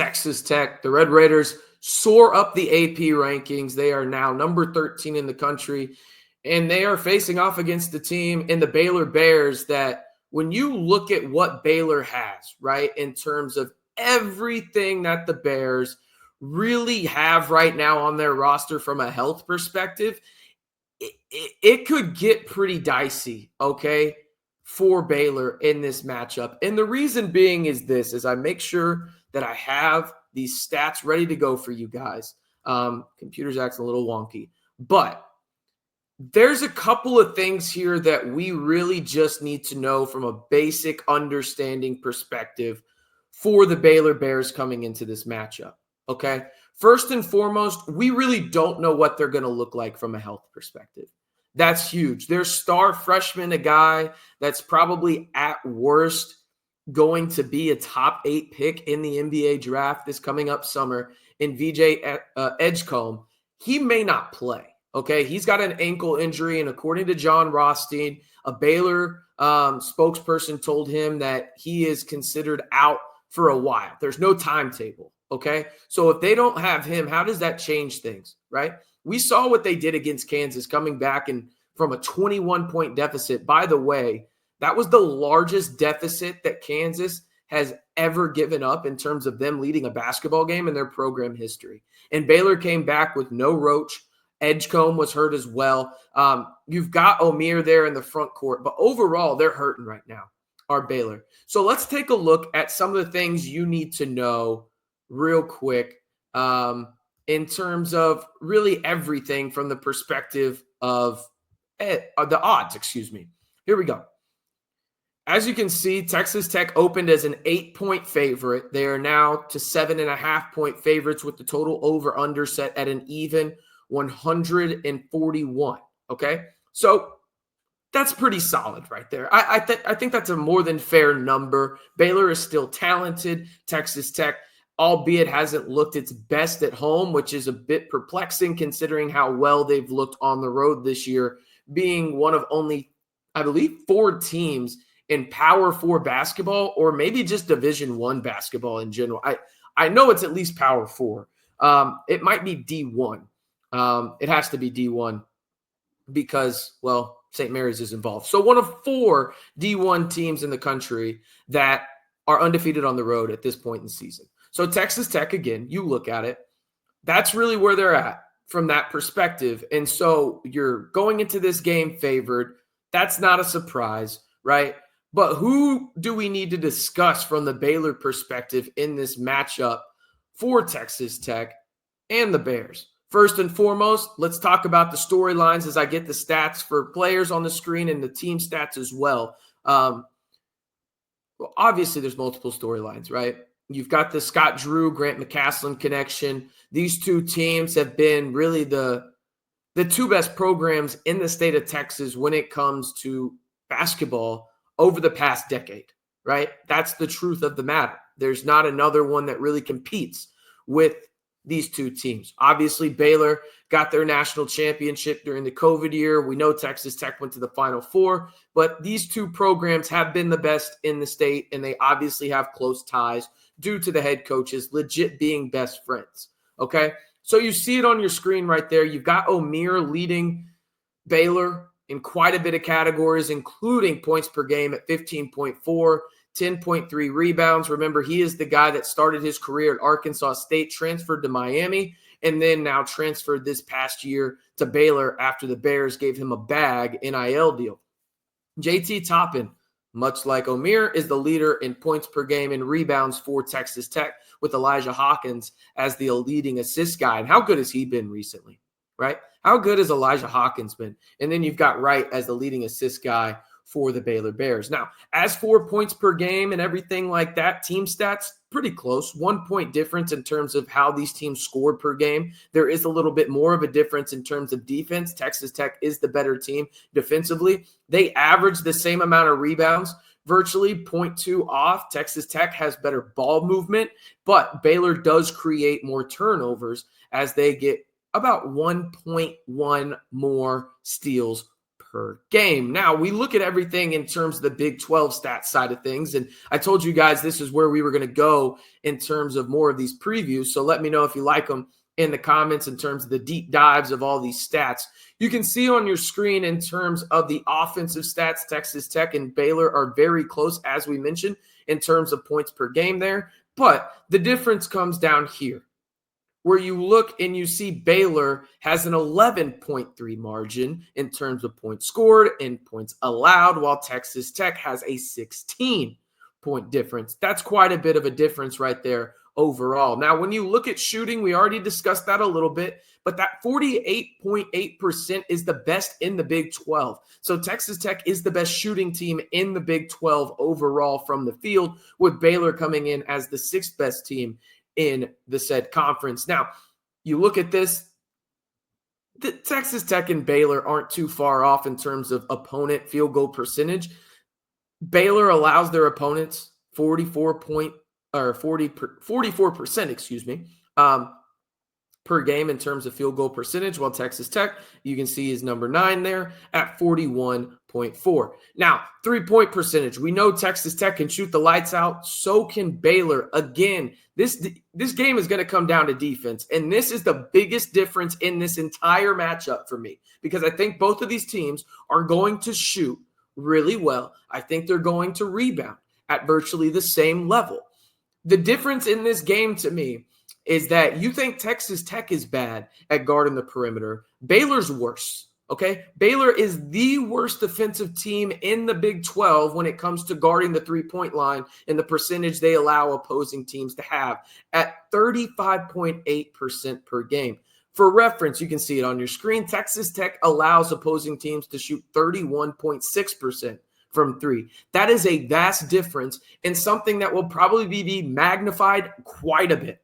Texas Tech. The Red Raiders soar up the AP rankings. They are now number 13 in the country, and they are facing off against the team in the Baylor Bears that when you look at what Baylor has, right, in terms of everything that the Bears really have right now on their roster from a health perspective, it could get pretty dicey, okay, for Baylor in this matchup. And the reason being is this, is I make sure that I have these stats ready to go for you guys. Computer's acting a little wonky, but there's a couple of things here that we really just need to know from a basic understanding perspective for the Baylor Bears coming into this matchup, okay? First and foremost, we really don't know what they're going to look like from a health perspective. That's huge. Their star freshman, a guy that's probably at worst going to be a top 8 pick in the NBA draft this coming up summer in VJ Edgecombe, he may not play. Okay, he's got an ankle injury, and according to John Rothstein, a Baylor spokesperson told him that he is considered out for a while. There's no timetable, okay? So if they don't have him, how does that change things, right? We saw what they did against Kansas coming back and from a 21-point deficit. By the way, that was the largest deficit that Kansas has ever given up in terms of them leading a basketball game in their program history. And Baylor came back with no Roach. Edgecombe was hurt as well. You've got Omier there in the front court, but overall, they're hurting right now, our Baylor. So let's take a look at some of the things you need to know real quick in terms of really everything from the perspective of the odds, Here we go. As you can see, Texas Tech opened as an 8-point favorite. They are now to 7.5-point favorites with the total over-under set at an even 141. Okay, so that's pretty solid right there. I think that's a more than fair number. Baylor is still talented. Texas Tech, albeit hasn't looked its best at home, which is a bit perplexing considering how well they've looked on the road this year, being one of only, I believe, 4 teams in Power 4 basketball, or maybe just Division I basketball in general. I know it's at least Power 4. It might be D1. It has to be D1 because, well, St. Mary's is involved. So one of 4 D1 teams in the country that are undefeated on the road at this point in the season. So Texas Tech, again, you look at it, that's really where they're at from that perspective. And so you're going into this game favored. That's not a surprise, right? But who do we need to discuss from the Baylor perspective in this matchup for Texas Tech and the Bears? First and foremost, let's talk about the storylines as I get the stats for players on the screen and the team stats as well. Well, obviously, there's multiple storylines, right? You've got the Scott Drew, Grant McCaslin connection. These two teams have been really the 2 best programs in the state of Texas when it comes to basketball over the past decade, right? That's the truth of the matter. There's not another one that really competes with these 2 teams. Obviously, Baylor got their national championship during the COVID year. We know Texas Tech went to the Final Four, but these 2 programs have been the best in the state, and they obviously have close ties due to the head coaches legit being best friends, okay? So you see it on your screen right there. You've got Omier leading Baylor in quite a bit of categories, including points per game at 15.4, 10.3 rebounds. Remember, he is the guy that started his career at Arkansas State, transferred to Miami, and then now transferred this past year to Baylor after the Bears gave him a bag NIL deal. JT Toppin, much like Omier, is the leader in points per game and rebounds for Texas Tech, with Elijah Hawkins as the leading assist guy. And how good has he been recently, right? How good has Elijah Hawkins been? And then you've got Wright as the leading assist guy for the Baylor Bears. Now, as for points per game and everything like that, team stats, pretty close. 1 point difference in terms of how these teams scored per game. There is a little bit more of a difference in terms of defense. Texas Tech is the better team defensively. They average the same amount of rebounds, virtually 0.2 off. Texas Tech has better ball movement, but Baylor does create more turnovers as they get about 1.1 more steals per game. Now, we look at everything in terms of the Big 12 stats side of things, and I told you guys this is where we were going to go in terms of more of these previews, so let me know if you like them in the comments in terms of the deep dives of all these stats. You can see on your screen in terms of the offensive stats, Texas Tech and Baylor are very close, as we mentioned, in terms of points per game there, but the difference comes down here, where you look and you see Baylor has an 11.3 margin in terms of points scored and points allowed, while Texas Tech has a 16-point difference. That's quite a bit of a difference right there overall. Now, when you look at shooting, we already discussed that a little bit, but that 48.8% is the best in the Big 12. So Texas Tech is the best shooting team in the Big 12 overall from the field, with Baylor coming in as the sixth best team in the said conference. Now, you look at this, the Texas Tech and Baylor aren't too far off in terms of opponent field goal percentage. Baylor allows their opponents 44%, per game in terms of field goal percentage, while Texas Tech, you can see, is number 9 there at 41.4. Now, three-point percentage. We know Texas Tech can shoot the lights out. So can Baylor. Again, this game is going to come down to defense, and this is the biggest difference in this entire matchup for me, because I think both of these teams are going to shoot really well. I think they're going to rebound at virtually the same level. The difference in this game to me is that you think Texas Tech is bad at guarding the perimeter. Baylor's worse, okay? Baylor is the worst defensive team in the Big 12 when it comes to guarding the three-point line and the percentage they allow opposing teams to have at 35.8% per game. For reference, you can see it on your screen. Texas Tech allows opposing teams to shoot 31.6% from three. That is a vast difference and something that will probably be magnified quite a bit,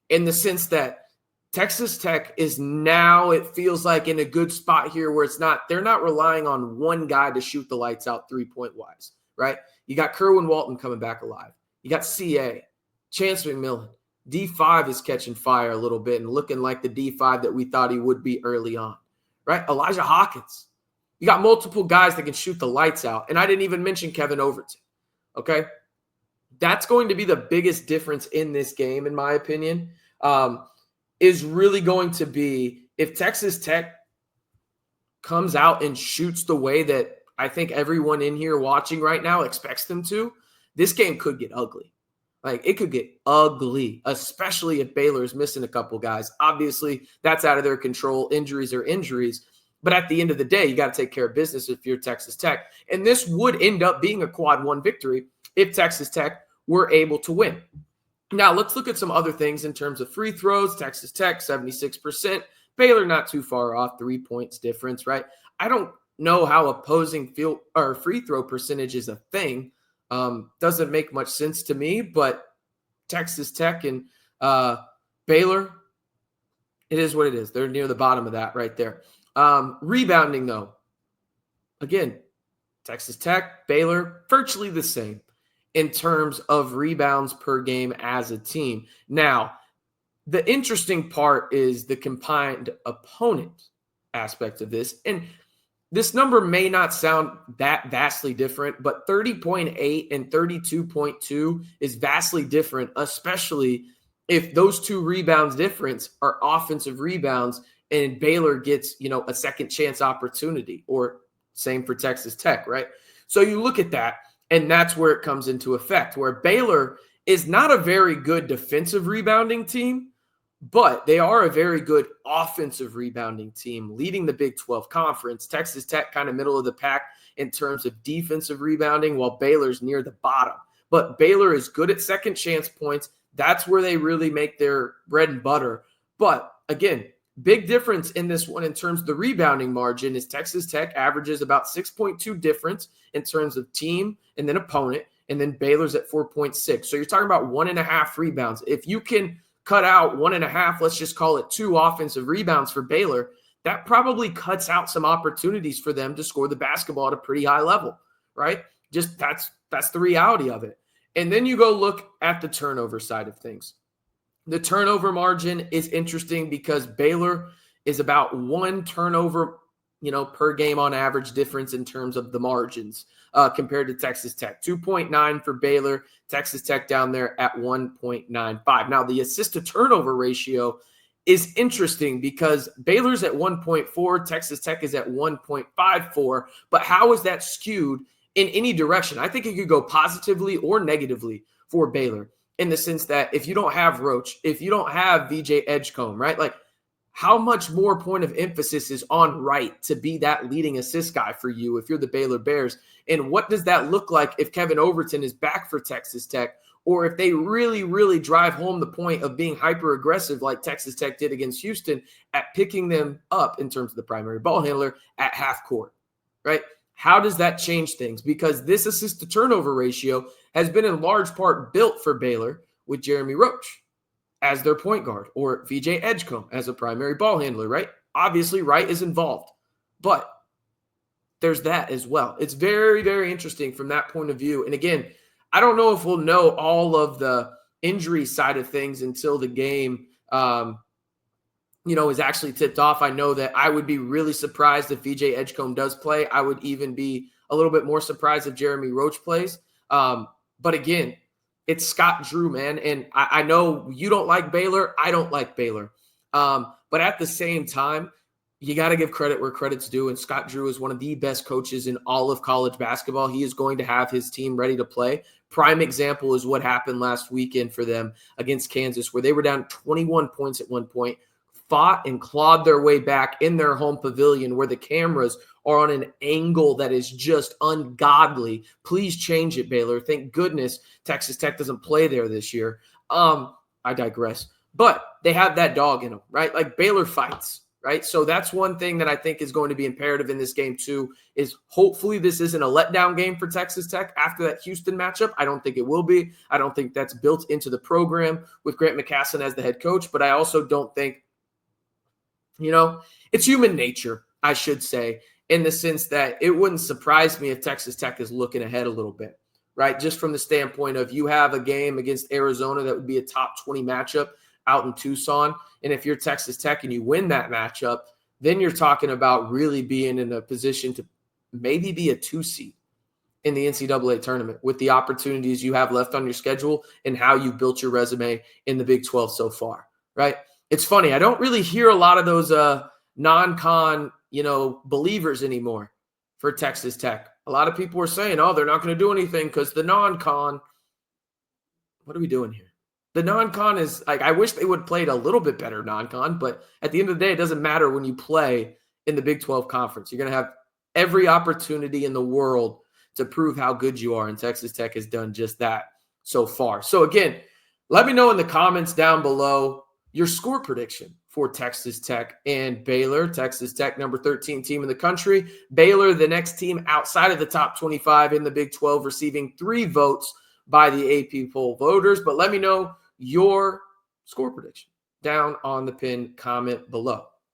in the sense that Texas Tech is now, it feels like, in a good spot here where they're not relying on one guy to shoot the lights out three-point wise, right? You got Kerwin Walton coming back alive. You got CA, Chance McMillan. D5 is catching fire a little bit and looking like the D5 that we thought he would be early on, right? Elijah Hawkins. You got multiple guys that can shoot the lights out. And I didn't even mention Kevin Overton, okay? That's going to be the biggest difference in this game, in my opinion, is really going to be if Texas Tech comes out and shoots the way that I think everyone in here watching right now expects them to, this game could get ugly. Like, it could get ugly, especially if Baylor is missing a couple guys. Obviously, that's out of their control. Injuries are injuries. But at the end of the day, you got to take care of business if you're Texas Tech. And this would end up being a quad one victory if Texas Tech were able to win. Now, let's look at some other things in terms of free throws. Texas Tech, 76%. Baylor, not too far off, 3 points difference, right? I don't know how opposing field or free throw percentage is a thing. Doesn't make much sense to me, but Texas Tech and Baylor, it is what it is. They're near the bottom of that right there. Rebounding, though, again, Texas Tech, Baylor, virtually the same in terms of rebounds per game as a team. Now, the interesting part is the combined opponent aspect of this. And this number may not sound that vastly different, but 30.8 and 32.2 is vastly different, especially if those two rebounds difference are offensive rebounds and Baylor gets, a second chance opportunity, or same for Texas Tech, right? So you look at that, and that's where it comes into effect, where Baylor is not a very good defensive rebounding team, but they are a very good offensive rebounding team, leading the Big 12 conference. Texas Tech kind of middle of the pack in terms of defensive rebounding, while Baylor's near the bottom. But Baylor is good at second chance points. That's where they really make their bread and butter. But again, big difference in this one in terms of the rebounding margin is Texas Tech averages about 6.2 difference in terms of team and then opponent, and then Baylor's at 4.6. So you're talking about 1.5 rebounds. If you can cut out 1.5, let's just call it 2 offensive rebounds for Baylor, that probably cuts out some opportunities for them to score the basketball at a pretty high level, right? Just that's the reality of it. And then you go look at the turnover side of things. The turnover margin is interesting because Baylor is about 1 turnover per game on average difference in terms of the margins compared to Texas Tech. 2.9 for Baylor, Texas Tech down there at 1.95. Now, the assist to turnover ratio is interesting because Baylor's at 1.4, Texas Tech is at 1.54. But how is that skewed in any direction? I think it could go positively or negatively for Baylor in the sense that if you don't have Roach, if you don't have VJ Edgecombe, right? Like, how much more point of emphasis is on Wright to be that leading assist guy for you if you're the Baylor Bears? And what does that look like if Kevin Overton is back for Texas Tech, or if they really, really drive home the point of being hyper aggressive like Texas Tech did against Houston at picking them up in terms of the primary ball handler at half court, right? How does that change things? Because this assist to turnover ratio has been in large part built for Baylor with Jeremy Roach as their point guard, or VJ Edgecombe as a primary ball handler, right? Obviously, Wright is involved, but there's that as well. It's very, very interesting from that point of view. And again, I don't know if we'll know all of the injury side of things until the game, is actually tipped off. I know that I would be really surprised if VJ Edgecombe does play. I would even be a little bit more surprised if Jeremy Roach plays. But again, it's Scott Drew, man. And I know you don't like Baylor. I don't like Baylor. But at the same time, you got to give credit where credit's due. And Scott Drew is one of the best coaches in all of college basketball. He is going to have his team ready to play. Prime example is what happened last weekend for them against Kansas, where they were down 21 points at one point, fought and clawed their way back in their home pavilion where the cameras are on an angle that is just ungodly. Please change it, Baylor. Thank goodness Texas Tech doesn't play there this year. I digress. But they have that dog in them, right? Like Baylor fights, right? So that's one thing that I think is going to be imperative in this game too, is hopefully this isn't a letdown game for Texas Tech after that Houston matchup. I don't think it will be. I don't think that's built into the program with Grant McCasland as the head coach, but I also don't think, it's human nature, I should say, in the sense that it wouldn't surprise me if Texas Tech is looking ahead a little bit, right? Just from the standpoint of you have a game against Arizona that would be a top 20 matchup out in Tucson. And if you're Texas Tech and you win that matchup, then you're talking about really being in a position to maybe be a 2 seed in the NCAA tournament with the opportunities you have left on your schedule and how you built your resume in the Big 12 so far, right? It's funny. I don't really hear a lot of those non-con, believers anymore for Texas Tech. A lot of people are saying, oh, they're not going to do anything because the non-con. What are we doing here? The non-con is like, I wish they would have played a little bit better non-con, but at the end of the day, it doesn't matter when you play in the Big 12 conference. You're going to have every opportunity in the world to prove how good you are, and Texas Tech has done just that so far. So again, let me know in the comments down below your score prediction for Texas Tech and Baylor. Texas Tech, number 13 team in the country. Baylor, the next team outside of the top 25 in the Big 12, receiving 3 votes by the AP poll voters. But let me know your score prediction down on the pinned comment below.